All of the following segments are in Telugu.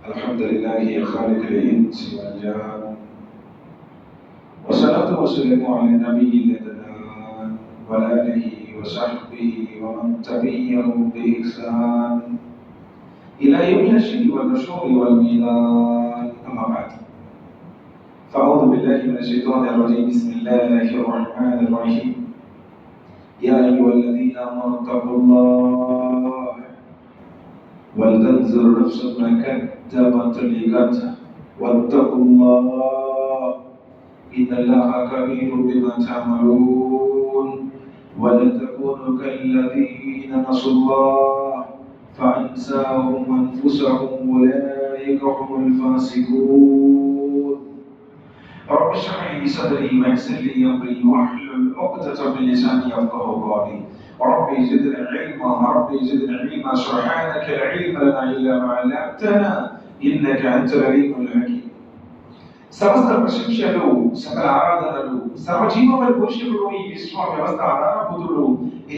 الحمد لله خالق الإنس والجان، والصلاة والسلام على النبي الأدنان وعلى آله وصحبه ومن تبعهم بإحسان إلى يوم الحشر والنشور والميزان. أما بعد، فأعوذ بالله من الشيطان الرجيم. بسم الله الرحمن الرحيم. يا أيها الذين آمنوا اتقوا الله ولتنظر نفس ما قدمت لغد واتقوا الله إن الله خبير بما تعملون. ولا تكونوا كالذين نسوا الله فأنساهم أنفسهم أولئك هم الفاسقون. رب اشرح لي صدري ويسر لي أمري واحلل عقدة من لساني يفقهوا قولي. ربي زدنا علما سبحانك لا علم لنا إلا ما علمتنا إنك أنت العليم الحكيم. సమస్త ప్రశంసలు సకల ఆరాధనలు సర్వజీవముల పోషకుడు ఈ విశ్వ వ్యవస్థ ఆధారభూతుడు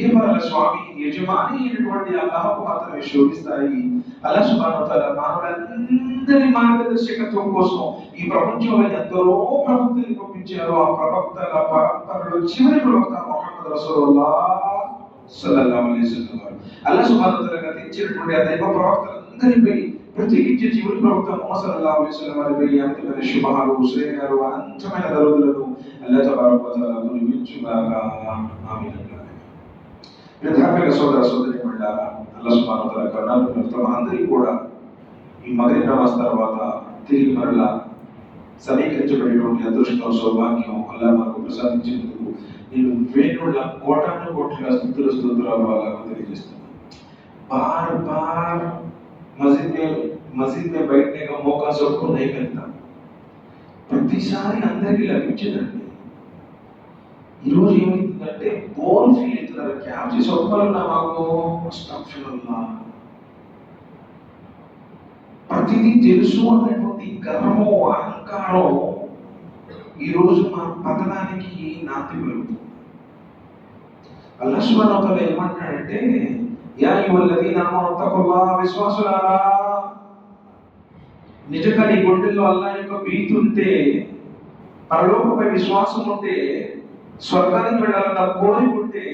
ఏమరల స్వామి యజమాని అయినటువంటి అల్లాహ్కు మాత్రమే శోభిస్తాయి. అల్లాహ్ సుబ్హానహు వ తఆలా మానవులందరి మార్గదర్శకత్వం కోసం ఈ ప్రపంచంలో ఎందరో ప్రవక్తల్ని పంపించారు. ఆ ప్రవక్తల పరంపరలో చివరి ప్రవక్త ముహమ్మద్ రసూలుల్లాహ్ సల్లల్లాహు అలైహి వసల్లం. అల్లాహ్ సుబ్హానహు వ తఆలా గతించినటువంటి ఆ దైవ ప్రవక్తలందరిపై ప్రత్యేకించి చివరి ప్రవక్త ముహమ్మద్ సల్లల్లాహు అలైహి వసల్లం వారిపై అమితమైన శుభాలు శ్రేయాలు అనంతమైన దరుదులను అల్లాహ్ తబారక వ తఆలా కురిపించుగాక. ఆమీన్. ధార్మిక సోదర సోదరీమణులారా, అల్లాహ్ సుబ్హానహు వ తఆలా కరుణామయుడు మనందరికీ కూడా ఈ మగ్రిబ్ నమాజ్ తర్వాత తిరిగి మరలా సమీకరించబడేటువంటి అదృష్టం సౌభాగ్యం అల్లాహ్ మనకు ప్రసాదించినందుకు నేను వేణుళ్ళ కోటాను కోట్ల స్తుతురాలు అల్లాహ్కు తెలియజేస్తున్నాను. बार बार మస్జిద్ మే बैठने का मौका सबको नहीं मिलता. ప్రతిసారి అందరికీ లభించదండి. ఈరోజు ఏమైందంటే బోర్ ఫీల్ అవుతున్నారు. క్యాబ్ చేసి ఒక్కరున్నా మాకు ప్రతిదీ తెలుసు అన్నటువంటి గర్వము అహంకారం ఈరోజు మన పతనానికి నాంది పెరుగుతుంది. అల్లాహ్ సుబ్హానహు వ తఆలా ఏమంటాడంటే, యా అయ్యుహల్లదీన ఆమనూ తఖుల్లాహ, విశ్వాసులారా, నిజంగా నీ గుండెల్లో అల్లాహ్ యొక్క భీతి ఉంటే, పరలోకంపై విశ్వాసం ఉంటే, స్వర్గానికి వెళ్ళాలన్న కోరిక ఉంటే,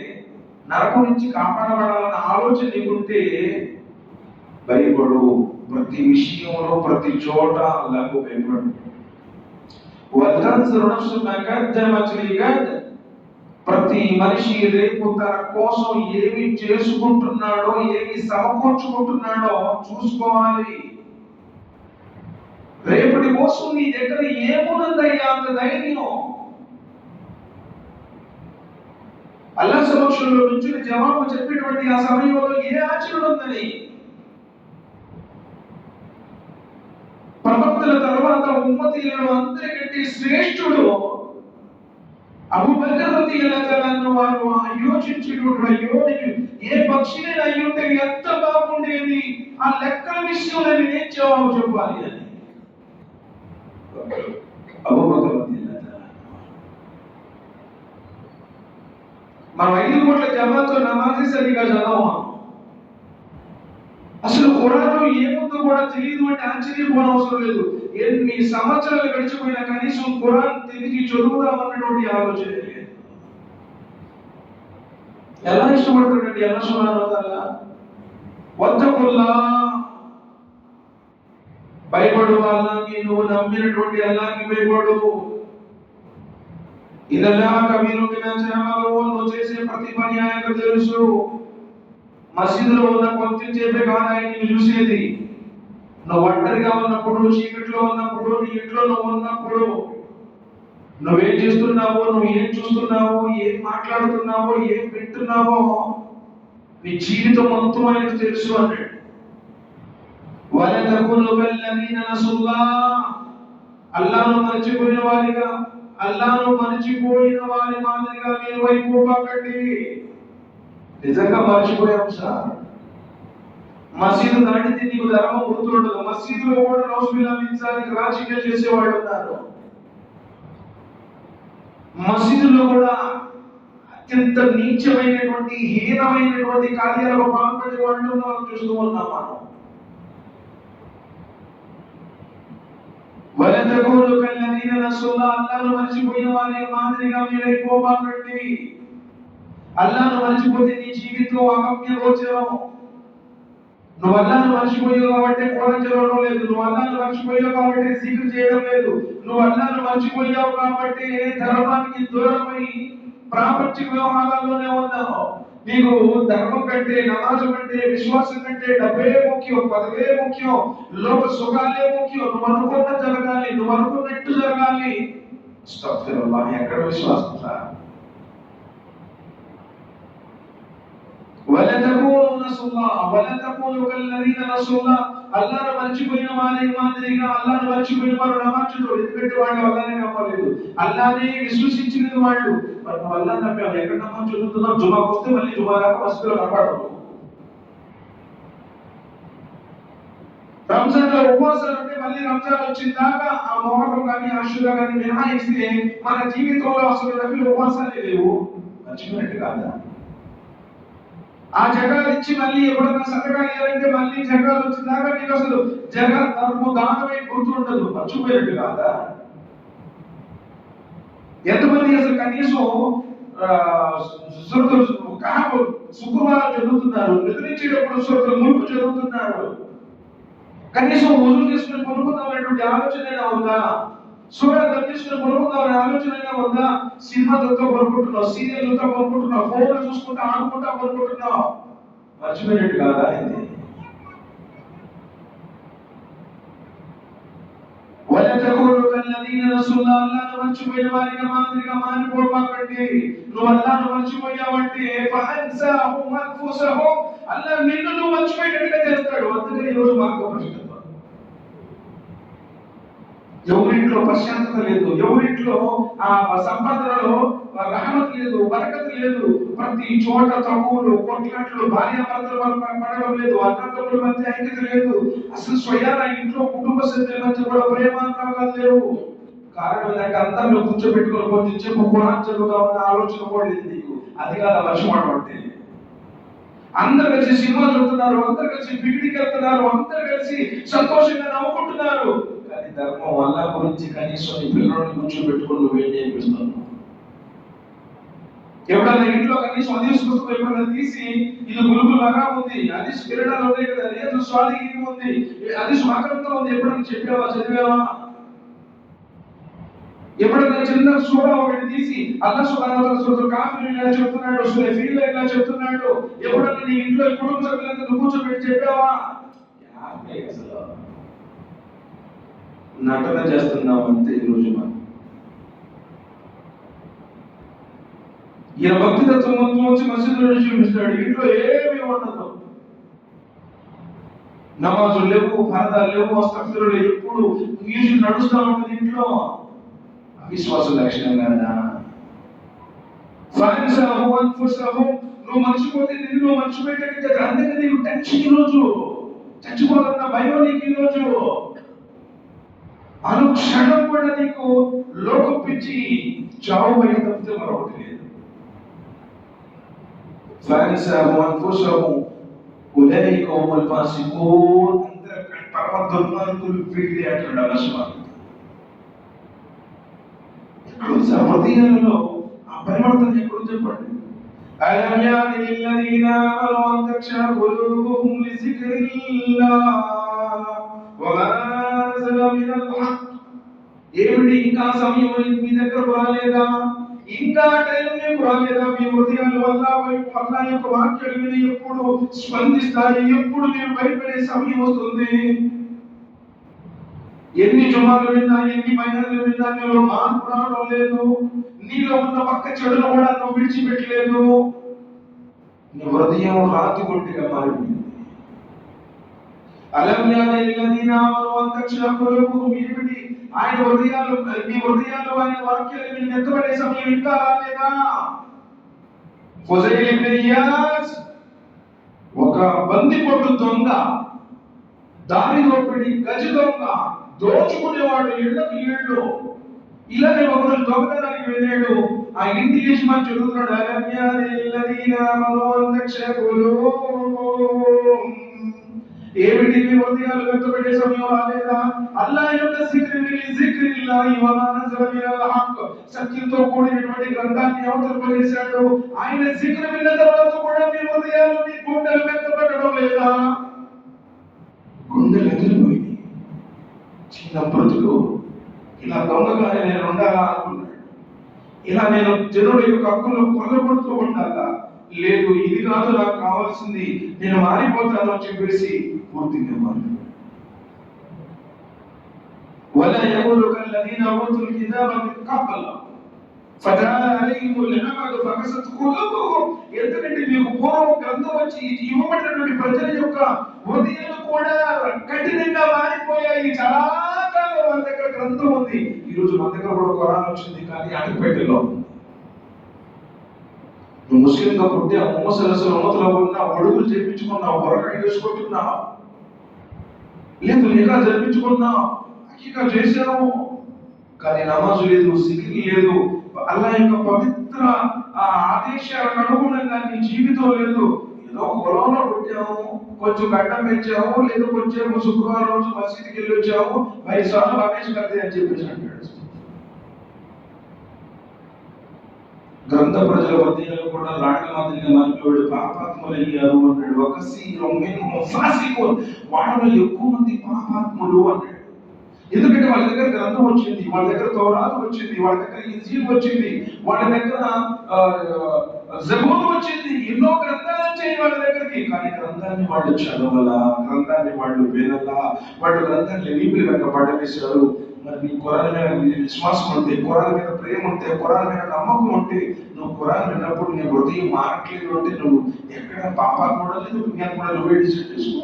నరకం నుంచి కాపాడబడాలన్న ఆలోచన నీకుంటే భయపడు. ప్రతి విషయంలో ప్రతి చోట అల్లాహ్కు భయపడు. వల్తన్జుర్ నఫ్సు మా ఖద్దమత్ లిగద్, ప్రతి మనిషి రేపు తన కోసం ఏమి చేసుకుంటున్నాడో, ఏమి సమకూర్చుకుంటున్నాడో చూసుకోవాలి. రేపటి కోసం నీ దగ్గర ఏమున్నదయ్యా అంత ధైర్యం? అల్లాహ్ సమక్షంలో నుంచి జవాబు చెప్పేటువంటి ఆ సమయంలో ఏ ఆచరణ ఉందని? ప్రవక్తల తర్వాత ఉమ్మతీయులలో అందరికంటే శ్రేష్ఠుడు అబూబకర్ రలియల్లాహు అన్హు వారు ఆలోచించినప్పుడు, అయ్యో నేను ఏ పక్షిని అయ్యుంటే ఎంత బాగుండేది, ఆ లెక్కల విషయంలో నేనేం జవాబు చెప్పాలి అని. అబూబకర్ రలియల్లాహు అన్హు మనం 5 కోట్ల జమాతో నమాజ్ సరిగా చదవమా? అసలు ఖురాన్లో ఏముందో కూడా తెలియదు అంటే ఆశ్చర్యపోనవసరం లేదు. ఎన్ని సంవత్సరాలు గడిచిపోయినా కనీసం ఖురాన్ తిరిగి చదువుదామన్నటువంటి ఆలోచన లేదు. ఎలా ఇష్టపడుతుందండి అల్లాహ్ సుబ్హానహు వ తఆలా? వత్తఖుల్లాహ్, భయపడు అల్లాహ్కి, నువ్వు నమ్మినటువంటి అల్లాహ్కి భయపడు. ఇన్నల్లాహ కబీరున్ బిమా తఅమలూన్, నువ్వు చేసే ప్రతి పని ఆయనకు తెలుసు. మసీదులో ఉన్న కొంచెంసేపే కాదు ఆయన నిన్ను చూసేది. నువ్వు ఒంటరిగా ఉన్నప్పుడు, చీకట్లో ఉన్నప్పుడు, నీ ఇంట్లో నువ్వు ఉన్నప్పుడు, నువ్వేం చేస్తున్నావో, నువ్వు ఏం చూస్తున్నావో, ఏం మాట్లాడుతున్నావో, ఏం వింటున్నావో, నీ జీవితం మొత్తం ఆయనకు తెలుసు అన్నాడు. వలా తకును కల్లదీన నసుల్లాహ్, అల్లాహ్ను మర్చిపోయిన వారిగా, అల్లాహ్ను మర్చిపోయిన వారి మాదిరిగా మీరు అయిపోకండి. నిజంగా మర్చిపోయాం సార్. మసీదు దాటితే నీకు ధర్మం గుర్తుండదు. మసీదులో కూడా నౌజుబిల్లాహ్ మిన్జాలిక్ రాజకీయాలు చేసేవాళ్ళు ఉన్నారు. మసీదులో కూడా అత్యంత నీచమైనటువంటి హీనమైనటువంటి కార్యాలకు పాల్పడే వాళ్ళు చూస్తూ ఉన్నాం మనం. వలా తకూను కల్లదీన నసుల్లాహ్, అల్లాహ్ను మర్చిపోయిన వారి మాదిరిగా మీరైపోబాకండి. అల్లాహ్ను మర్చిపోతే నీ జీవితం అగమ్య గోచరం. నువ్వు అల్లాహ్ను మర్చిపోయావు కాబట్టి ఖురాన్ చదవడం లేదు, నువ్వు అల్లాహ్ను మర్చిపోయావు కాబట్టి జిక్ర్ చేయడం లేదు, నువ్వు అల్లాహ్ను మర్చిపోయావు కాబట్టి ధర్మానికి దూరమై ప్రాపంచిక వ్యవహారాల్లోనే ఉన్నావు. నీకు ధర్మం కంటే, నమాజు కంటే, విశ్వాసం కంటే డబ్బే ముఖ్యం, పదవే ముఖ్యం, లోక సుఖాలే ముఖ్యం. నువ్వు అనుకున్న జరగాలి, నువ్వు అనుకున్నట్టు జరగాలి. అస్తగ్ఫిరుల్లాహ్, ఎక్కడ విశ్వాసం సార్? వలా తకూను నసుల్లాహ్ వలా తకూను కల్లదీన నసుల్లాహ్, అల్లాహ్ను మర్చిపోయిన వారి మాదిరిగా. అల్లాహ్ను మర్చిపోయిన వారు నమాజ్ చదవరు, ఎందుకంటే వాళ్ళు అల్లాహ్నే నమ్మలేదు, అల్లాహ్నే విశ్వసించిన వాళ్ళు. మరి నువ్వు అల్లాహ్ని నమ్మావు, ఎక్కడ నమాజ్ చదువుతున్నావు? జుమాకు వస్తే మళ్ళీ జుమా దాకా మస్జిద్లో కనపడవు. రంజాన్ లో ఉపవాసాలు ఉంటే మళ్ళీ రంజాన్ వచ్చిన దాకా ఆ మొహరం కానీ ఆషురా కానీ మినహాయిస్తే మన జీవితంలో అసలు నఫిల్ ఉపవాసాలే లేవు. మర్చిపోయినట్టు కాదా? ఆ జగాలు ఇచ్చి మళ్ళీ ఎప్పుడన్నా సతకాలు ఇవ్వాలంటే మళ్ళీ జగాలు వచ్చిన దాకా నీకు అసలు జగా ధర్మ దానమే గుర్తుండదు. మర్చిపోయినట్టు కాదా? ఎంతమంది అసలు కనీసం శుక్రవారం చదువుతున్నారు, నిద్రించేటప్పుడు సూరతుల్ ముల్క్ చదువుతున్నారు, కనీసం వజూ చేసుకుని కొనుక్కుందామనేటువంటి ఆలోచన ఉందా? సూరా తీసుకుని కొనుక్కుందామనే ఆలోచన ఉందా? సినిమా చూస్తా కొనుక్కుంటున్నావు, సీరియల్ చూస్తా కొనుక్కుంటున్నావు, ఫోన్లు చూసుకుంటా ఆడుకుంటా కొనుక్కుంటున్నావు. మర్చిపోయినట్టు కాదా ఇది? వలా తకూను కల్లదీన నసుల్లాహ్, అల్లాహ్ను మర్చిపోయిన వారిగా మాదిరిగా మారిపోబాకండి. నువ్వు అల్లాహ్ను మర్చిపోయావంటే ఫఅన్సాహుమ్ అన్ఫుసహుమ్, అల్లాహ్ నిన్ను నువ్వు మర్చిపోయేటట్టుగా చేస్తాడు. అందుకని ఈరోజు మార్గభ్రష్టత. ఎవరింట్లో ప్రశాంతత లేదు, ఎవరింట్లో ఆ సంపదలలో రహమత్ లేదు, బరకత్ లేదు. ప్రతి చోట తగువులు, కొట్లాట్లు, భార్యాభర్తల పడడం లేదు, అన్నదమ్ముల మధ్య ఐక్యత లేదు, అసలు స్వయాన ఇంట్లో కుటుంబ సభ్యుల మధ్య కూడా ప్రేమానురాగాలు లేవు. కారణం ఏంటంటే అందరిలో కూర్చోబెట్టుకొని కొంచెం చెప్పు ఖురాన్ చదువుతామన్న ఆలోచన కూడా లేదు నీకు. అది కాదు లక్ష్యం అంటే. అందరు కలిసి సినిమా చూస్తున్నారు, అందరు కలిసి పిక్నిక్ వెళ్తున్నారు, అందరు కలిసి సంతోషంగా నవ్వుకుంటున్నారు. కానీ ధర్మం వల్ల గురించి కనీసం నీ పిల్లల్ని కూర్చోబెట్టుకుని నువ్వేం నేర్పిస్తున్నావు? ఎప్పుడన్నా ఇంట్లో కనీసం హదీస్ పుస్తకం ఎప్పుడన్నా తీసి ఇది బుల్బుల్ లాగా ఉంది, హదీస్ కిరణాలు ఉన్నాయి కదా, రియాదు సాలిహీన్ ఉంది, హదీస్ వాకరంతో ఉంది, ఎప్పుడన్నా చెప్పావా, చదివావా? ఎప్పుడన్నా చిన్న సూరా ఒకటి తీసి అల్లాహ్ సుబ్హానహు వ తఆలా సూరతుల్ కాఫిరూన్ ఇలా చెప్తున్నాడు, సూరా ఫీల్ ఇలా చెప్తున్నాడు, ఎప్పుడన్నా నీ ఇంట్లో కుటుంబ సభ్యులందరూ కూర్చోబెట్టి చెప్పావా? అసలు నటన చేస్తున్నాం అంతే. ఈరోజు మనం ఈయన భక్తితత్వం మొత్తం వచ్చి మసీదులో చూపిస్తాడు, ఇంట్లో ఏమీ ఉండదు. నమాజులు లేవు, ఫరదాలు లేవు, అస్తగ్ఫిరులు లేవు, ఎప్పుడు మ్యూజిక్ నడుస్తూ ఉంటుంది ఇంట్లో. విశ్వాస లక్షణం కదా. నువ్వు మర్చిపోతే నిన్ను నువ్వు మర్చిపోయేటట్టు. అందుకే నీకు టెన్షన్. ఈరోజు చచ్చిపోతున్న భయం నీకు. ఈరోజు అనుక్షణం కూడా నీకు లోకం పిచ్చి, చావు భయం తప్పితే మరొకటి లేదు. పరమ దుర్మార్గులు వీళ్ళే అంటున్నాడు అల్లాహ్. హృదయాలలో ఆ పరివర్తన ఎప్పుడు చెప్పండి? అలం యాని లిల్లదీన ఆమను అన్ తక్షా ఖులూబుహుం లిజిక్రిల్లాహ్ వమా నజల మినల్ హక్. ఏమిటి ఇంకా సమయం మీ దగ్గరకు రాలేదా? ఇంకా టైం మీకు రాలేదా? మీ హృదయాల వల్ల అల్లాహ్ యొక్క వాక్యాలు విని ఎప్పుడు స్పందిస్తాయి? ఎప్పుడు మీరు భయపడే సమయం వస్తుంది? ఎన్ని జుమాలు విన్నా, ఎన్ని బయాన్లు విన్నా నీలో మార్పు రావడం లేదు. నీలో ఉన్న పక్క చెడును కూడా నువ్వు విడిచిపెట్టలేదు. నీ హృదయం రాతి కొట్టిగా మారిపోయింది. అలం యాని లిల్లదీన ఆమను అన్ తక్షా ఖులూబుహుం, ఏమిటి ఆయన హృదయాలు, మీ హృదయాలు ఆయన వాక్యాలు విని ఎత్తబడే సమయం ఇంకా రాలేదా? ఫుజైల్ ఇబ్న్ ఇయాజ్ ఒక బందిపోటు దొంగ, దారి దోపిడి, గజ దొంగ, దోచుకునేవాడు, ఇళ్లకు ఇళ్ళు. ఇలానే ఒకరోజు దొంగతనానికి వెళ్ళాడు. ఆ ఇంటి యజమాని చదువుతున్నాడు, అలం యాని లిల్లదీన ఆమను అన్ తక్షా ఖులూబుహుం ఏమిటి మీ హృదయాలు వెంటబడే సమయం రాలేదా? అల్లాహ్ యొక్క జిక్రిల్లాహి వ మా నజల మినల్ హక్, సత్యంతో కూడినటువంటి గ్రంథాన్ని అవతల పడేశాడు. ఆయన జిక్ర్ విన్న తర్వాత కూడా మీ హృదయాలు, మీ గుండెలు వెంటబడడం లేదా? గుండెలు ఎదిరిపోయి చిన్న బ్రతుకు ఇలా దొంగగానే నేను ఉండాలా అనుకున్నాడు. ఇలా నేను జనుల యొక్క హక్కులు కొల్లగొడుతూ ఉండాలా? లేదు, ఇది కాదు నాకు కావాల్సింది, నేను మారిపోతాను అని చెప్పేసి పూర్తిగా మారి ولا يقول كالذين اوتوا الكتاب من قبل فجعل عليهم العمد فقست قلوبهم. ఎందుకంటే మీకు పూర్వం గ్రంథం వచ్చి ఇవ్వబడినటువంటి ప్రజల యొక్క హృదయాలు కూడా కఠినంగా మారిపోయాయి. చాలా కాలం వాళ్ళ దగ్గర గ్రంథం ఉంది. ఈ రోజు మన దగ్గర కూడా ఖురాన్ వచ్చింది, కానీ అటుపెట్టెలో నువ్వు ముస్లింగా పుట్టి ఆ ముసలసలు ఉన్నతలో ఉన్న అడుగులు చేయించుకున్నావు, బొరకాయ చేసుకుంటున్నావు, లేదు నిఘా జరిపించుకున్నావు, హకీకా చేసావు, కానీ నమాజు లేదు, సికిర్ లేదు, అల్లాహ్ యొక్క పవిత్ర ఆ ఆదేశాలకు అనుగుణంగా నీ జీవితం లేదు. ఏదో కులంలో పుట్టాము, కొంచెం గడ్డం పెంచాము, లేదా కొంచెం శుక్రవారం రోజు మసీదుకి వెళ్ళి వచ్చాము, 10 సార్లు రమేష్ కర్తే అని చెప్పేసి అంటాడు. గ్రంథ ప్రజల హృదయాలు కూడా రాళ్ల మాదిరిగా మారిపోయాడు, పాపాత్ములు అయ్యారు అన్నాడు. వాళ్ళలో ఎక్కువ మంది పాపాత్ములు అన్నాడు. ఎందుకంటే వాళ్ళ దగ్గర గ్రంథం వచ్చింది, వాళ్ళ దగ్గర తౌరాతు వచ్చింది, వాళ్ళ దగ్గర ఇంజీల్ వచ్చింది, వాళ్ళ దగ్గర జబూర్ వచ్చింది, ఎన్నో గ్రంథాలు వచ్చాయి వాళ్ళ దగ్గరికి. కానీ గ్రంథాన్ని వాళ్ళు చదవలా, గ్రంథాన్ని వాళ్ళు వినలా, వాళ్ళు గ్రంథాన్ని వీపులు వెనక పడవేశారు. మరి నీ ఖురాన్ మీద విశ్వాసం ఉంటే, ఖురాన్ మీద ప్రేమ ఉంటే, ఖురాన్ మీద నమ్మకం ఉంటే, నువ్వు ఖురాన్ విన్నప్పుడు నీ హృదయం మారట్లేదు అంటే నువ్వు ఎక్కడ పాపాలు కూడా లేదు, పుణ్యాలు కూడా నువ్వే డిసైడ్ చేసుకో.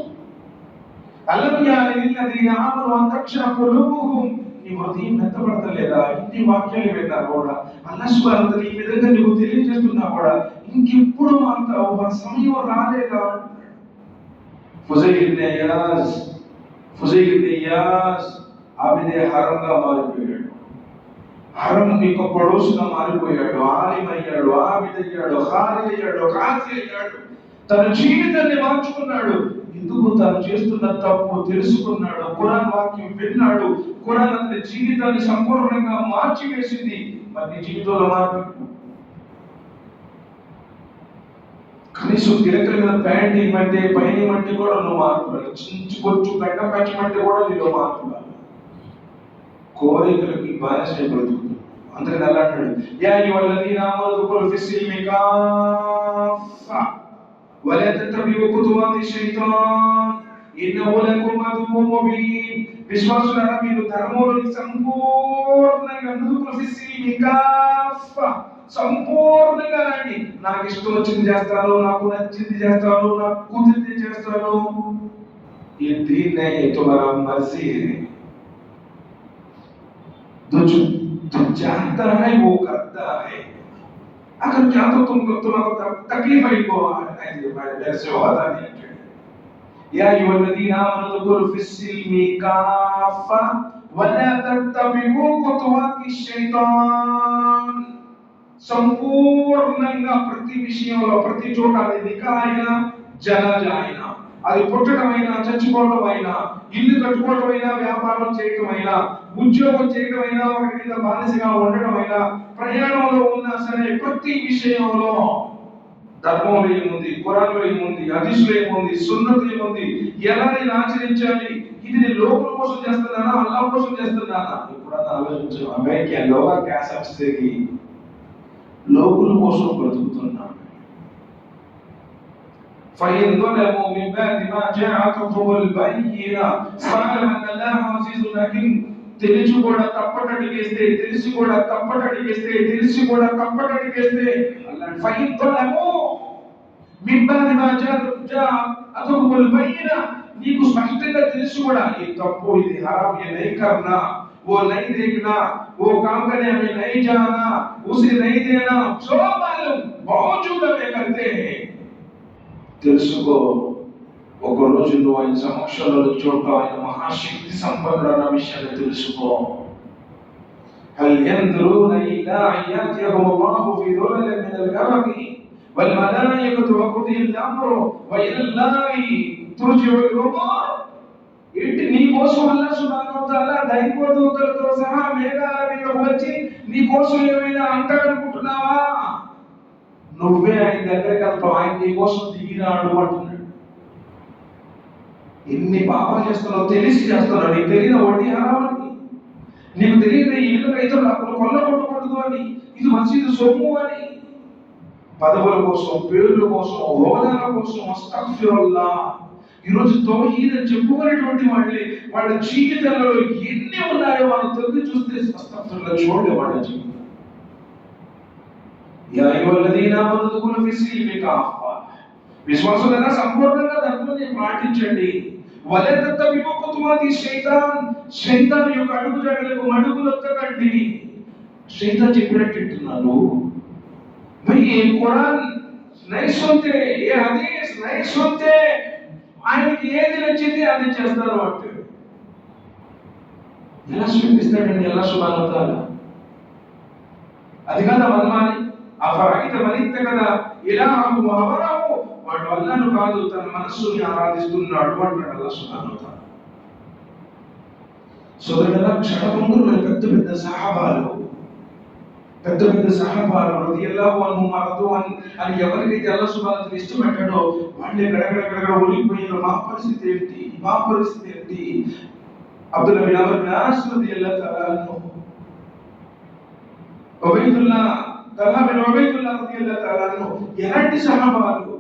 నీ హృదయం మెత్తబడతలేదా? ఇన్ని వాక్యాలు విన్నా కూడా, అల్లాహ్ సుబ్హానహు వ తఆలా ఈ విధంగా నీకు తెలియజేస్తున్నా కూడా ఇంకెప్పుడు మారుతావు? ఆ సమయం రాలేదా? ఫుజైల్ ఇబ్న్ ఇయాస్ ఆబిదే హరంగా మారిపోయాడు, హరం యొక్క పడోసుగా మారిపోయాడు, ఆలిం అయ్యాడు, ఆబిద్ అయ్యాడు, ఖారి అయ్యాడు, ఖాజీ అయ్యాడు. తన జీవితాన్ని మార్చుకున్నాడు. ఎందుకు? తను చేస్తున్న తప్పు తెలుసుకున్నాడు, ఖురాన్ వాక్యం విన్నాడు, ఖురాన్ అతని జీవితాన్ని సంపూర్ణంగా మార్చివేసింది. మరి నీ జీవితంలో మార్పు కనీసం గిరకల మీద ప్యాంట్ ఇవ్వమంటే, పైన ఇవ్వమంటే కూడా నువ్వు మార్పు, చించుకొచ్చు గడ్డ పెంచమంటే కూడా నీలో మార్పు. కోరికలకి బానిసై బ్రతుకుతుంది. అందుకని అలా అంటాడు, యా అయ్యుహల్లదీన ఆమనూ ఉద్ఖులూ ఫిస్సిల్మి కాఫా వలా తత్తబిఉ ఖుతువాతి శైతాన్ ఇన్నహు లకుమ్ అదువ్వున్ ముబీన్. విశ్వాసులారా, మీరు ధర్మంలోని సంపూర్ణంగా ఉద్ఖులూ ఫిస్సిల్మి కాఫా, సంపూర్ణంగా రండి. నాకు ఇష్టం వచ్చింది చేస్తాను, నాకు నచ్చింది చేస్తాను, నాకు కుదిరింది చేస్తాను. ये दीन नहीं, तुम्हारा मर्जी है, जो चाहता है वो करता है। अगर क्या तो तुम्हारा तकलीफ है को मेरे से होता नहीं है। या अय्युहल्लज़ीना आमनू उद्खुलू फिस्सिल्मी काफ़ा वला तत्तबिउ खुतुवाति शैतान. సంపూర్ణంగా ప్రతి విషయంలో, ప్రతి చోట, అది నికా అయినా జనాజా అయినా, అది పుట్టడమైనా చచ్చిపోవడం అయినా, ఇల్లు కట్టుకోవడం అయినా, వ్యాపారం చేయడం అయినా, ఉద్యోగం చేయడం అయినా, ఒకటి మీద బానిసగా ఉండడం అయినా, ప్రయాణంలో ఉన్నా సరే, ప్రతి విషయంలో ధర్మంలో ఏముంది, ఖురాన్లో ఏముంది, హదీస్లో ఏముంది, సున్నతులో ఏముంది, ఎలా నేను ఆచరించాలి, ఇది నేను లోకుల కోసం చేస్తున్నానా, అల్లాహ్ కోసం చేస్తున్నానా? ఎప్పుడన్నా ఆలోచించాను? అమెరికా లోగా క్యాష్ వచ్చేసరికి లోకుల కోసం బ్రతుకుతున్నాను. فإن ظلموا من بعد ما جاءتهم البينة فاعلم أن الله عزيز حكيم. తెలిసి కూడా తప్పటడిగేస్తే, తెలిసి కూడా తప్పటడిగేస్తే, తెలిసి కూడా తప్పటడిగేస్తే అల్లాహ్ فإن ظلموا من بعد ما جاءتهم البينة, నీకు స్పష్టంగా తెలిసి కూడా ఈ తప్పు, ఇది హరాం, ये नहीं करना, वो नहीं देखना, वो काम करने हमें नहीं जाना, उसे नहीं देना, सब मालूम बावजूद हमें करते हैं. తెలుసుకో, ఒక రోజు నువ్వు ఆయన సమక్షంలో నిల్చుంటావు. ఆయన మహాశక్తి సంపన్నుడు అన్న విషయాన్ని తెలుసుకో. హల్ యందురూన ఇల్లా అయ్యాతియహుం అల్లాహు ఫీ దులలిన్ మినల్ గమమి వల్ మలాయికతు వఖుదిల్ అమ్రు వ ఇలల్లాహి ఏంటి నీ కోసం అల్లా సుబ్హానహు వ తఆలా దైవదూతలతో సహా మేఘాల మీద వచ్చి నీ కోసం ఏమైనా అంటాడనుకుంటున్నావా? నువ్వే ఆయన దగ్గరికి వెళ్తావు, ఆయన నీ కోసం దిగినాడు అంటున్నాడు. ఎన్ని పాపాలు చేస్తున్నావు, తెలిసి చేస్తున్నావు. నీకు తెలియదు వడ్డీ హరామని, నీకు తెలియదు ఇల్లు రైతులు అప్పుడు కొల్లగొట్టకూడదు అని, ఇది మసీదు సొమ్ము అని, పదవుల కోసం, పేర్ల కోసం, హోదాల కోసం అస్తగ్ఫిరుల్లాహ్. ఈరోజు తౌహీద్ అని చెప్పుకునేటువంటి వాళ్ళ జీవితాలలో ఎన్ని ఉన్నాయో మనం తొంగి చూస్తే అస్తగ్ఫిరుల్లాహ్ చూడలే వాళ్ళ జీవితం. యా అయ్యుహల్లదీనా ఆమనూ ఉద్ఖులూ ఫిస్సిల్మి కాఫా, విశ్వాసులారా సంపూర్ణంగా ధర్మాన్ని పాటించండి. వలా తత్తబిఉ ఖుతువాతి శైతాన్, శైతాన్ యొక్క అడుగుజాడలకు మడుగులొత్తకండి. శైతాన్ చెప్పినట్టు వింటున్నారు. भाई ये कुरान नहीं सुनते, ये हदीस नहीं सुनते, ఆయనకి ఏది నచ్చింది అది చేస్తారు అంటే ఎలా చూపిస్తాడండి అల్లాహ్ సుబ్హానహు వ తఆలా? అది కదా మల్మాని అఫరైత మనిత్త కదా ఇలాహు వహవరాహు, వాడు అల్లాహ్ను కాదు తన మనస్సుని ఆరాధిస్తున్నాడు అంటాడు అల్లాహ్ సుబ్హానహు వ తఆలా. సోదరులారా, క్షణభంగురులు పెద్ద పెద్ద సహాబాలు రదియల్లాహు అన్హుమ్ రదు అని ఎవరికైతే అల్లాహ్ సుబ్హానహు వ తఆలా ఇష్టపడ్డాడో వాళ్ళే గడగడ ఒలిగిపోయారు. మా పరిస్థితి ఏంటి? అబ్దుల్లా బిన్ అమర్ బిన్ ఆస్ రదియల్లాహు తఆలా అన్హు, తల్హా బిన్ ఉబైదుల్లాహ్ రదియల్లాహు తఆలా అన్హు, ఎలాంటి సహాబాలు.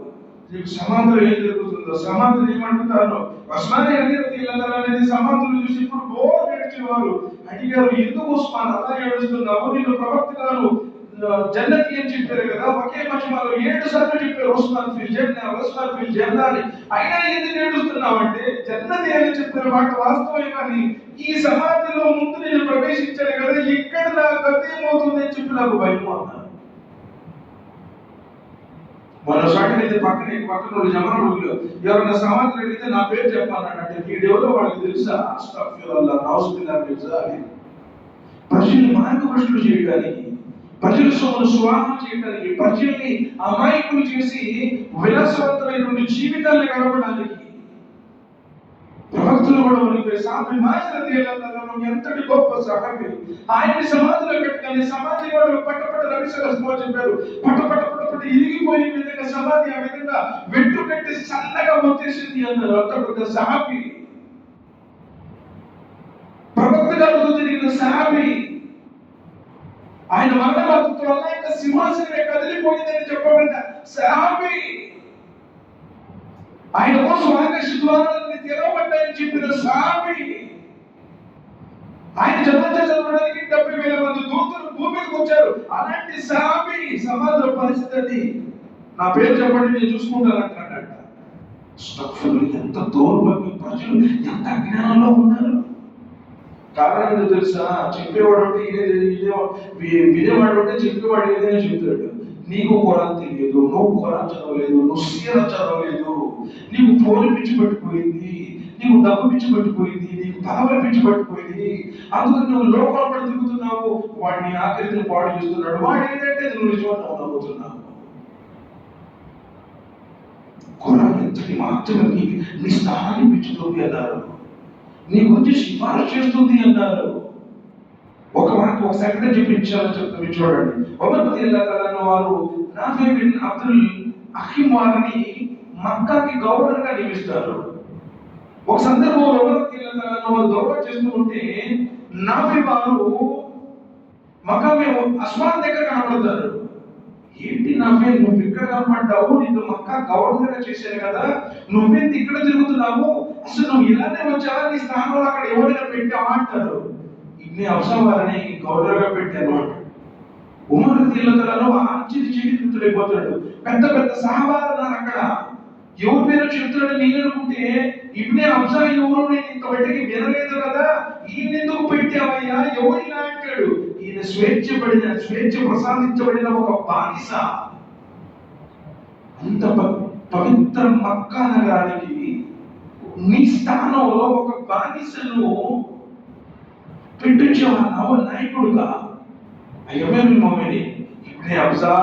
రేపు సమాధులు ఏం జరుగుతుందో, సమాధులు ఏమంటున్నారో. ఉస్మాన్ రదియల్లాహు తఆలా అనేది సమాధులు చూసి ఇప్పుడు బోర్ ఏడ్చేవారు. అడిగారు, ఎందుకు ఉస్మాన్ అలా ఏడుస్తున్నావు? నిన్ను ప్రవక్త గారు జన్నతి అని చెప్పారు కదా, ఒకే మజ్మాలో 7 సార్లు చెప్పారు ఉస్మాన్ ఫిల్ జన్నా అని. అయినా ఎందుకు ఏడుస్తున్నావు అంటే జన్నతి అని చెప్పిన మాట వాస్తవమే, కానీ ఈ సమాధిలో ముందు నేను ప్రవేశించాను కదా, ఇక్కడ నా గతి ఏమవుతుంది అని చెప్పి నాకు భయం అన్నారు. మొన్నసారి పక్కన జమనలు ఎవరైనా సమాధిలో అడిగితే నా పేరు చెప్పాలంటే వీడెవరో వాళ్ళకి తెలుసా? అస్తగ్ఫిరుల్లాహ్, నౌజుబిల్లాహి మిన్ జాలిక్. ప్రజల్ని మార్గభ్రష్టులు చేయడానికి, ప్రజల సొమ్మును స్వాహా చేయడానికి, ప్రజల్ని అమాయకులు చేసి విలాసవంతమైనటువంటి జీవితాన్ని గడపడానికి ప్రవక్తలు కూడా ఉనిపోయి సాబి మాజరదియల్లాహు ఎంతటి గొప్ప సహాబి. ఆయన సమాధిలో పెట్టుకొని సమాధి కూడా పట్టపట్ట రవిసలస్మో చెప్పారు. పట్టపట్ట ఇరిగిపోయే విధంగా సమాధి ఆ విధంగా వెట్టు కట్టి సన్నగా వచ్చేసింది అన్నారు. అంత పెద్ద సహాబి, ప్రవక్త గారితో తిరిగిన సహాబి. ఆయన మరణవార్తతో వల్ల ఇంకా సింహాసనమే కదిలిపోయిందని చెప్పబడిన సహాబి. ఆయన కోసం ఆకాశ ద్వారాలన్నీ తెరవబడ్డాయని చెప్పిన సహాబి. ఆయన జనాజా చదవడానికి 70,000 మంది దూతలు భూమికి వచ్చారు. అలాంటి సహాబి సమాజంలో పరిస్థితి, నా పేరు చెప్పండి నేను చూసుకుంటానంటాడట. ఎంత దౌర్భాగ్యం, ప్రజలు ఎంత అజ్ఞానంలో ఉన్నారు. కారణం ఏంటో తెలుసా? చెప్పేవాడు అంటే వినేవాడు అంటే చెప్పేవాడు ఏదైనా చెప్తాడు. నీకు ఖురాన్ తెలియదు, నువ్వు ఖురాన్ చదవలేదు, నువ్వు సీరా చదవలేదు, నీకు ఫోన్ పిచ్చి పట్టిపోయింది, నీకు డబ్బు పిచ్చి పట్టిపోయింది, నీకు పదవుల పిచ్చి పట్టిపోయింది, అందుకని నువ్వు లోపల పడి తిరుగుతున్నావు. వాడిని ఆకలిని పాడు చేస్తున్నాడు. వాడు ఏంటంటే నువ్వు నిజంగా నమ్ముతున్నావు. ఖురాన్ ఎంతటి మాత్రమే నీ స్థానాన్ని పెంచుతుంది అన్నారు, నీ గురించి సిఫారసు చేస్తుంది అన్నారు. ఒక సెకండ్ చెప్పించాలని చెప్తుంది చూడండి. ఉమర్ రదియల్లాహు తఆలా వారు నాఫీ బిన్ అబ్దుల్ హకీం వారిని మక్కాకి గవర్నర్ గా నియమిస్తారు. ఒక సందర్భంలో ఉమర్ రదియల్లాహు తఆలా వారు గవర్నర్ చేస్తూ ఉంటే నాఫీ వారు మక్కా అస్మాన్ దగ్గర కనబడతారు. ఏంటి నాఫీ, నువ్వు ఇక్కడ కనబడ్డావు, నిన్ను మక్కా గవర్నర్ గా చేశాను కదా, నువ్వెంత ఇక్కడ తిరుగుతున్నావు, అసలు నువ్వు ఇలానే వచ్చావా, నీ స్థానంలో అక్కడ ఎవరైనా పెట్టావా అంటారు. ఇన్ని అవసరాలని గవర్నర్ గా పెట్టాను. ఉమర్ రదియల్లాహు తఆలా ఆశ్చర్యచకితుడైపోతాడు. పెద్ద పెద్ద సహాబాలు ఉన్నారు అక్కడ. ఎవరి పేరు చెప్తున్నాడు నేను అనుకుంటే, ఇబ్నే అబ్జా ఎవరు, నేను ఇంతవరకు వినలేదు కదా, ఈయన ఎందుకు పెట్టావయ్యా, ఎవరు ఇలా అంటాడు. ఈయన స్వేచ్ఛ ప్రసాదించబడిన ఒక బానిస. అంత పవిత్ర మక్కా నగరానికి నీ స్థానంలో ఒక బానిసను పెట్టించేవాళ్ళ నాయకుడుగా. అయ్యమేమి మమ్మీని ఇబ్నే అబ్జా,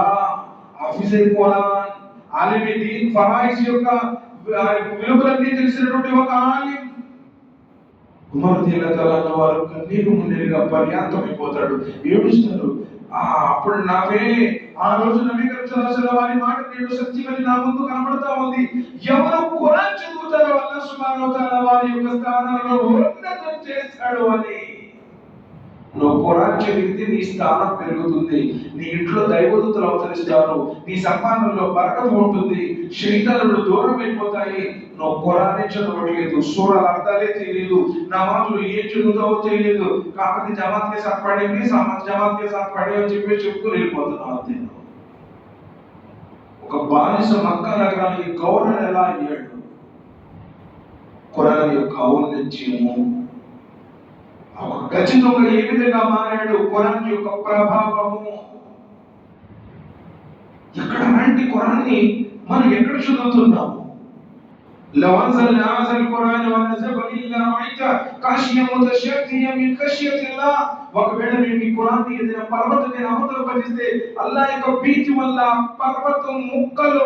హాఫిజ్ ఖురాన్, ఆలిమే దీన్, ఫరాయిజ్ యొక్క విలువలన్నీ తెలిసినటువంటి ఒక ఆలిం. ఉమర్ రలియల్లాహు వారు కన్నీరు మున్నీరుగా పర్యాంతమైపోతాడు, ఏడుస్తారు. అప్పుడు ఆ రోజు నబీ కరీం సల్లల్లాహు అలైహి వసల్లం వారి మాట నేడు సత్యమని నా ముందు కనబడతా ఉంది. ఎవరు ఖురాన్ చదువుతారో అల్లాహ్ సుబ్హానహు వ తఆలా వారి యొక్క స్థానాలను ఉన్నతం చేస్తాడు అని. నువ్వు ఖురాన్ చదివితే నీ స్థానం పెరుగుతుంది, నీ ఇంట్లో దైవదూతలు అవతరిస్తారు, నీ సంపాదనలో బరకత్ ఉంటుంది, శైతానులు దూరం అయిపోతాయి. నువ్వు ఖురానే చదవట్లేదు, సూరల అర్థాలే తెలియదు, నమాజులు ఏం చదువుతావో తెలియదు, కాబట్టి జమాత్ కే సాత్ పడేంगे, జమాత్ కే సాత్ పడే అని చెప్పుకుని వెళ్ళిపోతున్నావు అంతే. ఒక బానిస మక్కా నగరానికి గవర్నర్ ఎలా అయ్యాడు? ఖురాన్ యొక్క ఔన్నత్యము. ఖచ్చితంగా ఏ విధంగా మారాడు? ఖురాన్ యొక్క ప్రభావము. ఎక్కడ అలాంటి ఖురాన్ని మనం ఎక్కడ చదువుతున్నాము? لو أنزلنا هذا القرآن ونزل إلا رأيت خاشعا متشددا من خشية الله. ఒకవేళ మేము ఈ ఖురాన్ని ఏదైనా పర్వతాన్ని అవతరింపజేస్తే అల్లాహ్ యొక్క భీతి వల్ల పర్వతం ముక్కలు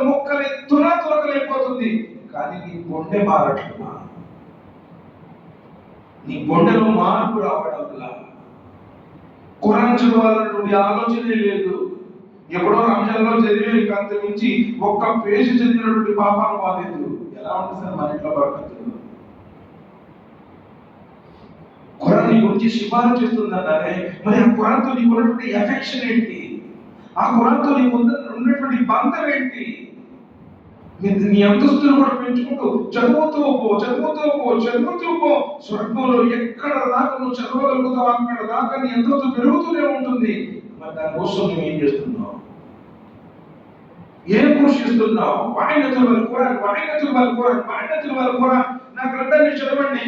తునకలైపోతుంది. కానీ నీ గుండె మారట్లా, నీ గుండెలో మార్పు రావడం వల్ల ఖురాన్ చదవాలన్నటువంటి ఆలోచనే లేదు. ఎప్పుడో రంజాన్లో చదివే అంత మించి ఒక్క పేజీ చదివినటువంటి పాపాలు వాలేదు. ఎలా ఉంటుంది సార్ మన ఇంట్లో బరకత్తు? ఖురాన్ నీ గురించి సిఫారసు చేస్తుందన్నారే, మరి ఆ ఖురాన్తో నీకు ఉన్నటువంటి ఎఫెక్షన్ ఏంటి? ఆ ఖురాన్తో నీకు ఉన్నటువంటి బంధం ఏంటి? నీ అంతస్తులు కూడా పెంచుకుంటూ చదువుతూ పో. స్వర్గంలో ఎక్కడ దాకా నువ్వు చదవగలుగుతావు అక్కడ దాకా నీ అంతస్తు పెరుగుతూనే ఉంటుంది. మరి దానికోసం నువ్వు ఏం చేస్తున్నావు? ఏం కృషి చేస్తున్నావు? వాయినతుల్ ఖురాన్ నా గ్రంథాన్ని చదవండి.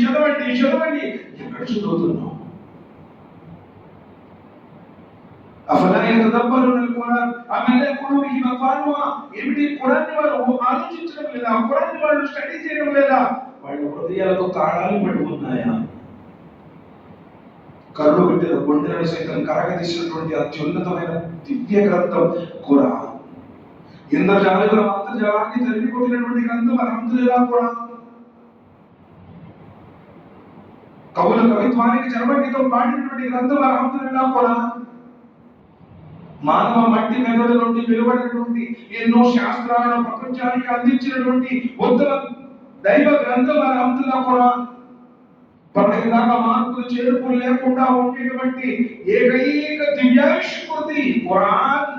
ఎక్కడ చదువుతున్నావు? అఫలా యతదబ్బరునల్ ఖురాన్ అమ్ అలా ఖులూబిహిమ్ అక్ఫాలుహా. ఏమిటి? ఖురాన్ని వారు ఆలోచించడం లేదా? ఖురాన్ని వాళ్ళు స్టడీ చేయడం లేదా? వాళ్ళ హృదయాలకు తాళాలు పడి ఉన్నాయా? కరుడు పెట్టిన గుండెలను సైతం కరగదీసినటువంటి అత్యున్నతమైన దివ్య గ్రంథం ఖురాన్. ఇంద్రజాలికుల అంతర్జాలాన్ని తరిమి కొట్టినటువంటి గ్రంథం అల్హమ్దులిల్లాహ్ ఖురాన్. కవుల కవిత్వానికి చరమగీతం పాడినటువంటి గ్రంథం అల్హమ్దులిల్లాహ్ ఖురాన్. మానవ మట్టి మెదడు నుండి వెలువడినటువంటి ఎన్నో శాస్త్రాలను ప్రపంచానికి అందించినటువంటి ఉత్తమ దైవ గ్రంథం అల్హమ్దులిల్లాహ్ ఖురాన్. ప్రతిదాకా మార్పులు చేర్పులు లేకుండా ఉండేటువంటి ఏకైక దివ్యావిష్కృతి ఖురాన్.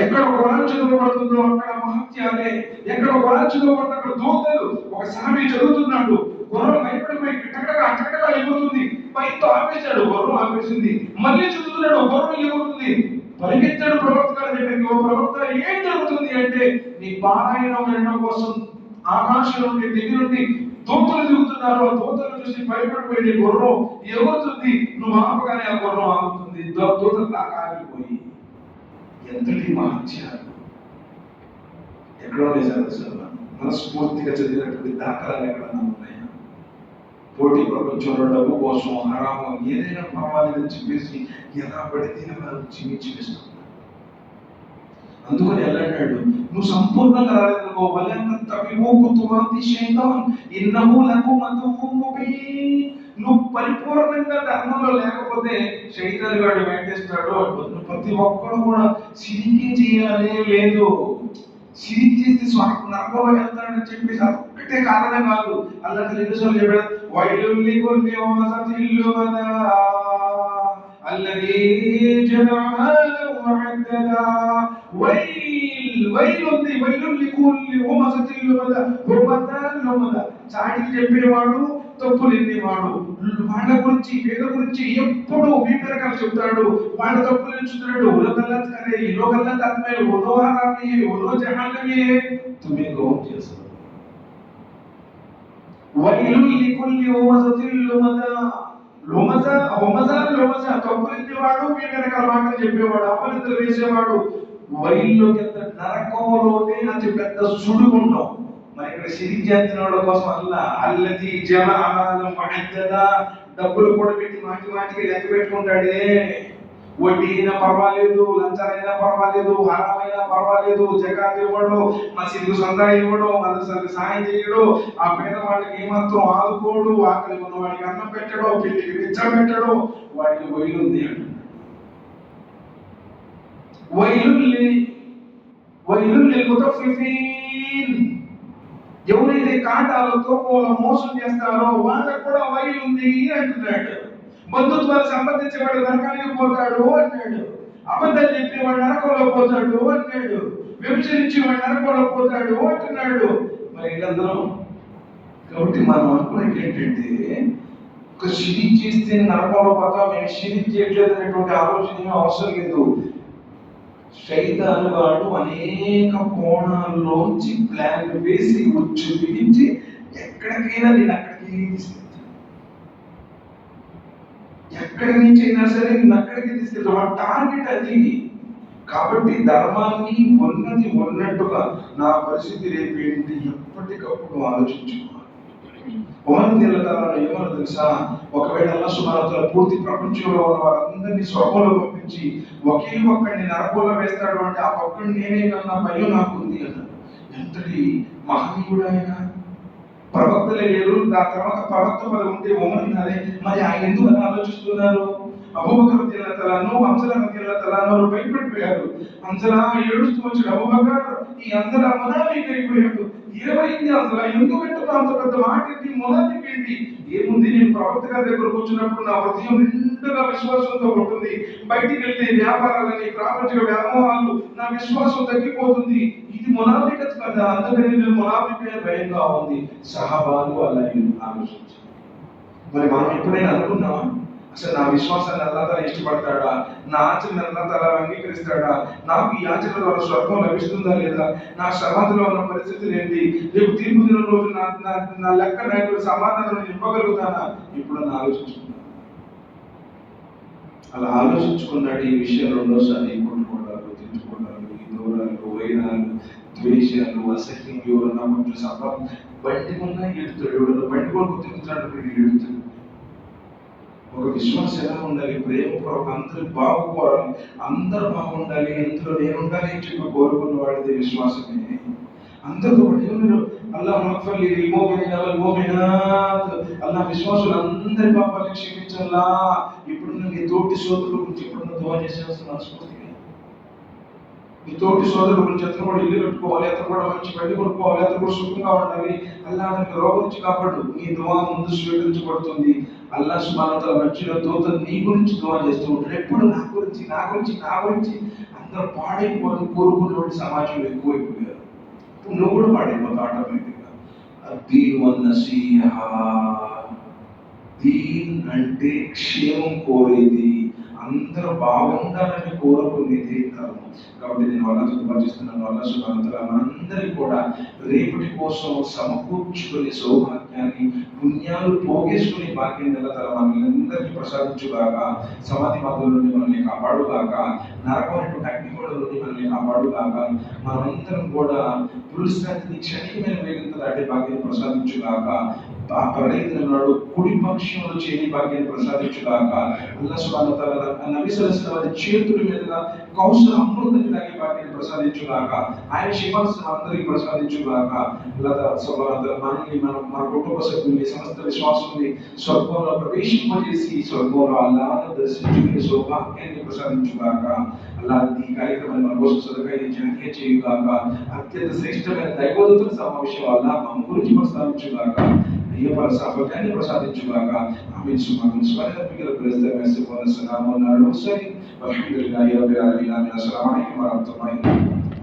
ఎక్కడ ఖురాన్ చదవబడుతుందో అక్కడ మహత్యాలే, ఎక్కడ ఖురాన్ చదవబడుతుందో అక్కడ దూతలు. ఒక సహాబీ చదువుతున్నాడు, గుర్రం భయపడిపోయి అట్టకటగా అయిపోతుంది, పైతో ఆపేశాడు, గుర్రం ఆపేసింది. మళ్ళీ చదువుతున్నాడు, గుర్రం ఎగురుతుంది. పరిగెత్తాడు ప్రవక్త గారి దగ్గరికి, ఓ ప్రవక్త ఏం జరుగుతుంది అంటే, నీ పారాయణం వినడం కోసం ఆకాశం నుండి దిగి నుండి దూతలు దిగుతున్నారు. ఆ దూతలు చూసి భయపడిపోయి నీ గుర్రం ఎగురుతుంది, నువ్వు ఆపగానే ఆ గుర్రం ఆగుతుంది. దూతలు దాకా ఆగిపోయి ఎంతటి మహత్యాలు ఎక్కడో నిజాలు మనస్ఫూర్తిగా చదివినటువంటి దాఖలాలు ఎక్కడన్నా ఉన్నాయా? పోటీ ప్రపంచంలో డబ్బు కోసం హరామం ఏదైనా పర్వాలేదని చెప్పేసి ఎలా పడితే అలా జీవించేస్తున్నాడు. అందుకని ఎలా అన్నాడు, నువ్వు సంపూర్ణంగా రాలేదనుకో, నువ్వు పరిపూర్ణంగా ధర్మంలో లేకపోతే శైతాను గాడు వెంటేస్తాడు. ప్రతి ఒక్కడు కూడా సిరికి చేయాలే లేదు, సిరికి చేస్తే నరకంలో వెళ్తాడని చెప్పేసి అదొక్కటే కారణం కాదు. అల్లకి రెండుసార్లు చెప్పాడు, వైలుల్లి కొన్ని الذي جمع مالا وعددا. వైల్ ఉంది, వైలుల్ లికుల్లి హుమజతిల్ లుమజా. చాటికి చెప్పేవాడు, తప్పులు ఎన్నేవాడు, వాళ్ళ గురించి పేద గురించి ఎప్పుడు విపరీతంగా చెప్తాడు, వాళ్ళ తప్పులు ఎంచుతున్నాడు. ఉలగల్లత్ కరే లోగల్లత్ ఆత్మే ఉలో హరామి ఉలో జహన్నమి తుమే గౌన్ చేస్తాడు. వైలుల్ లికుల్లి హుమజతిల్ లుమజా తప్పులెత్తేవాడు, మీ వెనకాల మాటలు చెప్పేవాడు, అపనిందలు వేసేవాడు. వైల్లోకి ఎంత నరకంలోనే అతి పెద్ద సుడుగుండం. మరి ఇక్కడ సిరికి చేస్తున్న వాళ్ళ కోసం అల్లది జమ అమాలం డబ్బులు కూడా పెట్టి మాటికి లెక్క పెట్టుకుంటాడే. వడ్డీ అయినా పర్వాలేదు, లంచాలైనా పర్వాలేదు, హరామైనా పర్వాలేదు, జకాత్ ఇవ్వడు, మసీదుకు సందా ఇవ్వడు, మదర్సాలకు సాయం చేయడు, ఆ పేదవాడికి ఏమాత్రం ఆదుకోడు, ఆకలి ఉన్న వాడికి అన్నం పెట్టడు, పెళ్లికి వెచ్చ పెట్టడు, వాడికి వైలుంది అంటున్నాడు. వైలుల్లి ముతఫిఫీన్, ఎవరైతే కాటాలో తోకోలో మోసం చేస్తారో వాళ్ళకు కూడా వైలుంది అంటున్నాడు. బంధుత్వాలు సంబంధించేవాడు నరకానికి పోతాడు అన్నాడు. అబద్ధాలు చెప్పేవాడు నరకంలో పోతాడు అన్నాడు. వ్యభిచరించేవాడు నరకంలో పోతాడు అంటున్నాడు. మరి వీళ్ళందరూ కాబట్టి మనం అనుకునేది ఏంటంటే, ఒక షిరిక్ చేస్తే నరకంలో పోతాం, మేము షిరిక్ చేయట్లేదు అనేటువంటి ఆలోచన అవసరం లేదు. శైతాను వాడు అనేక కోణాల్లోంచి ప్లాన్ వేసి ఉచ్చు బిగించి ఎక్కడికైనా నేను అక్కడికి తీసుకెళ్తాను, ఎక్కడి నుంచి అయినా సరే నేను అక్కడికి తీసుకెళ్తాను. ఆ టార్గెట్ అది. కాబట్టి ధర్మాన్ని ఉన్నది ఉన్నట్టుగా నా పరిస్థితి రేపేంటి ఎప్పటికప్పుడు ఆలోచించుకోవాలి. ఏమన్నా తెలుసా, ఒకవేళ అల్లాహ్ సుబ్హానహు వ తఆలా పూర్తి ప్రపంచంలో ఉన్న వారందరినీ స్వర్గంలో పంపించి ఒకే ఒక్కడిని నరకంలో వేస్తాడు అంటే ఆ ఒక్కడిని నేనే కన్నా భయం నాకుంది అన్నాడు. ఎంతటి మహనీయుడు ఆయన! ప్రవక్తలే లేరు, ఆ తర్వాత ప్రవక్త పదవి ఉంటే ఉమర్, మరి ఆయన ఎందుకు ఆలోచిస్తున్నారు? అబూబకర్ రలియల్లాహు తఆలాను, హంజలా రలియల్లాహు తఆలాను భయపడిపోయారు. హంజలా ఏడుస్తూ వచ్చాడు, అబూబకర్ ఈ హంజలా మునాఫిక్ అయిపోయాడు, ఏమైంది హంజలా, ఎందుకు పెట్టుకున్నా అంత పెద్ద మాట ఏంటి, మునాఫిక్ ఏంటి? ఏముంది, నేను ప్రవక్త గారి దగ్గరకు వచ్చినప్పుడు నా హృదయం నిండుగా విశ్వాసంతో ఉంటుంది, బయటికి వెళ్తే వ్యాపారాలని ప్రాపంచిక వ్యామోహాలు, నా విశ్వాసం తగ్గిపోతుంది, ఇది మునాఫికత్ కదా, అందుకని నేను మునాఫిక్ అనే భయంగా ఉంది. సహాబాలు అలా ఆలోచించారు. మరి మనం ఎప్పుడైనా అనుకున్నామా, అసలు నా విశ్వాసాన్ని అల్లాహ్ తాలా ఇష్టపడతాడా, నా ఆచరణ అల్లాహ్ తాలా అంగీకరిస్తాడా, నాకు ఈ ఆచరణ ద్వారా స్వర్గం లభిస్తుందా లేదా, నా సమాధిలో ఉన్న పరిస్థితులు ఏంటి, రేపు తీర్పు దినం రోజు నా లెక్క నాకు సమాధానం నేను ఇవ్వగలుగుతానా, ఇప్పుడు నా ఆలోచించుకున్నాను. అలా ఆలోచించుకున్నాడు. ఈ విషయం రెండోసారి కొట్టుకోవడాలు, తిట్టుకోవడాలు, ఈ దూరాలు, వైరాలు, ద్వేషాలు, అసహ్యం, ఎవరన్నా కొంచెం సంపాదన బండి కొన్నా ఎడుతాడు, ఎవడన్నా బండి కొనుక్కు తిరుగుతాడు, ఎడుతాడు. ఒక విశ్వాసం ఎలా ఉండాలి, ప్రేమ కొరకు అందరూ బాగుకోవాలి, అందరూ బాగుండాలి, ఎందులో నేను ఉండాలి అని చెప్పి కోరుకున్న వాడిదే విశ్వాసమే. అందరితో పాటు అల్లాహ్ మగ్ఫిర్ లిల్ ముమినీన వల్ ముమినాత్, అల్లాహ్ విశ్వాసులు అందరి పాపాలను క్షమించాలా. ఇప్పుడు నీ తోటి సోదరుల గురించి ఎప్పుడన్నా దుఆ చేసేస్తున్నా మనస్ఫూర్తిగా. నీ తోటి సోదరుల గురించి అతను కూడా ఇల్లు కట్టుకోవాలి, అతను కూడా మంచి బండి కొనుక్కోవాలి, అతను కూడా సుఖంగా ఉండాలి, అల్లాహ్ అతనికి రోగం నుంచి కాపాడు. నీ దుఆ ముందు స్వీకరించబడుతుంది. అల్లాహ్ సుబ్హానహు వ తఆలా మధ్యలో దూత నీ గురించి దుఆ చేస్తూ ఉంటాడు. ఎప్పుడు నా గురించి నా గురించి నా గురించి అందరూ పాడైపోవాలని కోరుకున్నటువంటి సమాజంలో ఎక్కువైపోయారు. ఇప్పుడు నువ్వు కూడా పాడైపోతావు ఆటోమేటిక్గా. అద్దీన్ వన్ నసీహా, దీన్ అంటే క్షేమం కోరేది, అందరూ బాగుండాలని కోరుకునేది ధర్మం. కాబట్టి నేను వాళ్ళతో పరిచిస్తున్నాను. అల్లాహ్ సుబ్హానహు వ తఆలా మనందరికీ కూడా రేపటి కోసం సమకూర్చుకునే సౌభాగ్యాన్ని, పుణ్యాలు పోగేసుకునే భాగ్యం అల్లాహ్ తఆలా మనందరికీ ప్రసాదించుగాక. సమాధి బాధల నుండి మనల్ని కాపాడుగాక, నరకమైనటువంటి అగ్నిగోళ నుండి మనల్ని కాపాడుగాక. మనందరం కూడా పురుషాన్ని క్షణికమైన వేగంతో దాటే భాగ్యాన్ని ప్రసాదించుగాక. ఆ ప్రళయం నాడు కుడి పక్షంలో చేరి భాగ్యాన్ని ప్రసాదించుగాక. అల్లాహ్ సుబ్హానహు వ తఆలా నబీ సల్లల్లాహు అలైహి వసల్లం చేతుల మీదుగా కౌసర్ అమృతాన్ని తాగే భాగ్యాన్ని ప్రసాదించుగాక. ఆయన శివాసనం అందరికీ ప్రసాదించుగాక. అల్లాహ్ సుబ్హానహు వ తఆలా మనల్ని మన కుటుంబ సభ్యుల్ని సమస్త విశ్వాసుల్ని స్వర్గంలో ప్రవేశింపజేసి స్వర్గంలో అల్లాహ్ను దర్శించుకునే సౌభాగ్యాన్ని ప్రసాదించుగాక. అల్లాహ్ ఈ కార్యక్రమాన్ని మన కోసం సదకాయ జాతీయ చేయుగాక. అత్యంత శ్రేష్టమైన దైవదూతల సమావేశం అల్లాహ్ మన గురించి ప్రస్తావించుగాక. అయ్యప్ప సాఫల్యాన్ని ప్రసాదించుగాక. ఆమీన్ సుబ్హానల్లాహ్ సుబ్హానల్లాహి వల్హమ్దులిల్లాహి రబ్బిల్ ఆలమీన్. అస్సలాము అలైకుం వరహ్మతుల్లాహి వబరకాతుహు.